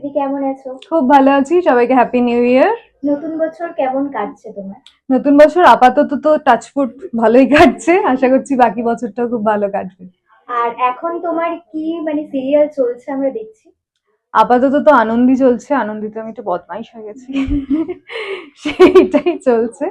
দিদি কেমন আছো? খুব ভালো আছি। সবাইকে হ্যাপি নিউ ইয়ার। নতুন বছর কেমন কাটছে তোমার? নতুন বছর আপাতত তো টাচফুট ভালোই কাটছে, আশা করছি বাকি বছরটাও খুব ভালো কাটবে। আর এখন তোমার কি মানে সিরিয়াল চলছে আমরা দেখছি? আপাতত তো আনন্দই চলছে, আনন্দিতে আমি একটু বদমাইশ হয়ে গেছি সেইটাই চলছে।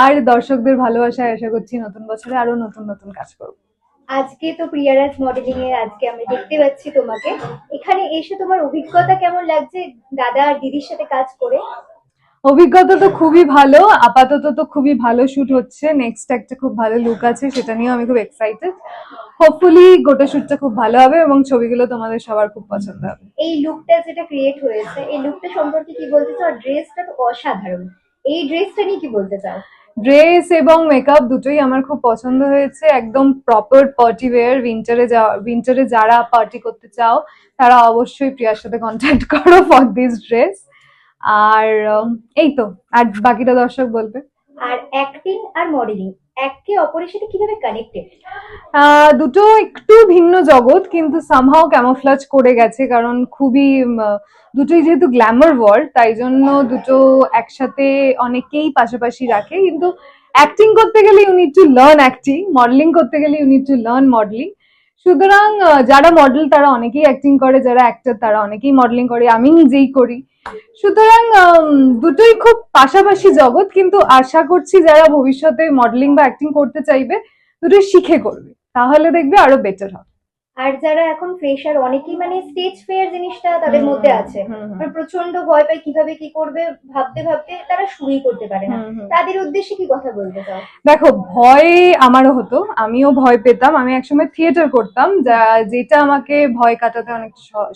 আর দর্শকদের ভালোবাসায় আশা করছি নতুন বছরে আরো নতুন নতুন কাজ করবো। আজকে তো প্রিয়ারাজ মডেলিং এ আজকে আমরা দেখতে পাচ্ছি তোমাকে। এখানে এসে তোমার অভিজ্ঞতা কেমন লাগছে দাদা আর দিদির সাথে কাজ করে? অভিজ্ঞতা তো খুবই ভালো, আপাতত তো খুবই ভালো শুট হচ্ছে। নেক্সট একটা খুব ভালো লুক আছে, সেটা নিয়েও আমি খুব এক্সাইটেড। হোপফুলি গোটা শুটটা খুব ভালো হবে এবং ছবিগুলো তোমাদের সবার খুব পছন্দ হবে। এই লুকটা যেটা ক্রিয়েট হয়েছে, এই লুকটা সম্পর্কে কি বলতে চাও? ড্রেসটা তো অসাধারণ, এই ড্রেসটা নিয়ে কি বলতে চাও? ড্রেস এবং মেকআপ দুটোই আমার খুব পছন্দ হয়েছে। একদম প্রপার পার্টি ওয়্যার। উইন্টারে যারা পার্টি করতে চাও তারা অবশ্যই প্রিয়ার সাথে কন্ট্যাক্ট করো ফর দিস ড্রেস। আর এই তো, আর বাকিটা দর্শক বলবে। আর অ্যাক্টিং আর মডেলিং একে অপরের সাথে কিভাবে কানেক্টেড? দুটো একটু ভিন্ন জগৎ, কিন্তু সামহাও ক্যামোফ্লাজ করে গেছে, কারণ খুবই দুটোই যেহেতু গ্ল্যামার ওয়ার্ল্ড, তাই জন্য দুটো একসাথে অনেকেই পাশাপাশি রাখে। কিন্তু অ্যাক্টিং করতে গেলে you need to learn acting, modeling করতে গেলে you need to learn modeling. সুতরাং যারা মডেল তারা অনেকেই অ্যাক্টিং করে, যারা অ্যাক্টর তারা অনেকেই মডেলিং করে, আমি নিজেই করি। সুতরাং দুটোই খুব পাশাপাশি জগৎ, কিন্তু আশা করছি যারা ভবিষ্যতে মডেলিং বা অ্যাক্টিং করতে চাইবে দুটোই শিখে করবে, তাহলে দেখবে আরো বেটার হবে। আর যারা এখন ফ্রেশার অনেকেই মানে স্টেজ ফেয়ার জিনিসটা তাদের মধ্যে আছে, মানে প্রচন্ড ভয় পায় কিভাবে কি করবে, ভাবতে ভাবতে তারা শুরুই করতে পারে না। তাদের উদ্দেশ্যে কি কথা বলতে চাও? দেখো, ভয় আমারও হতো, আমিও ভয় পেতাম। আমি একসময় থিয়েটার করতাম, যেটা আমাকে ভয় কাটাতে অনেক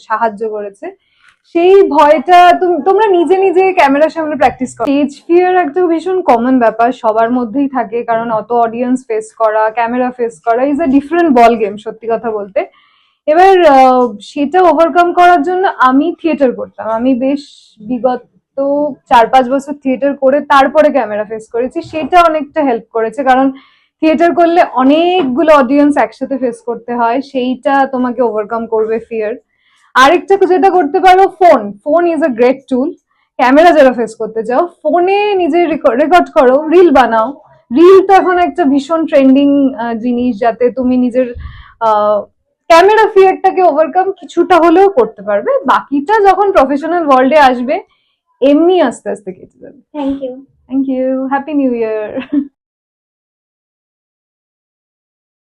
সাহায্য করেছে। সেই ভয়টা তোমরা নিজে নিজে ক্যামেরার সামনে প্র্যাকটিস করো। স্টেজ ফিয়ার একটা ভীষণ কমন ব্যাপার, সবার মধ্যেই থাকে, কারণ অত অডিয়েন্স ফেস করা, ক্যামেরা ফেস করা is a different ball game, সত্যি কথা বলতে। এবার সেটা ওভারকাম করার জন্য আমি থিয়েটার করতাম। আমি বেশ বিগত 4-5 বছর থিয়েটার করে তারপরে ক্যামেরা ফেস করেছি। সেটা অনেকটা হেল্প করেছে, কারণ থিয়েটার করলে অনেকগুলো অডিয়েন্স একসাথে ফেস করতে হয়, সেইটা তোমাকে ওভারকাম করবে ফিয়ার। আরেকটা যেটা করতে পারো, phone is a great tool. Camera যারা ফেস করতে চাও, ফোনে নিজে রেকর্ড করো, রিল বানাও। রিল তো এখন একটা ভীষণ ট্রেন্ডিং জিনিস, যাতে তুমি নিজের ক্যামেরা ফিয়ারটাকে ওভারকাম কিছুটা হলেও করতে পারবে। বাকিটা যখন প্রফেশনাল ওয়ার্ল্ডে আসবে এমনি আস্তে আস্তে কেটে যাবে। Thank you. Thank you. Happy new year.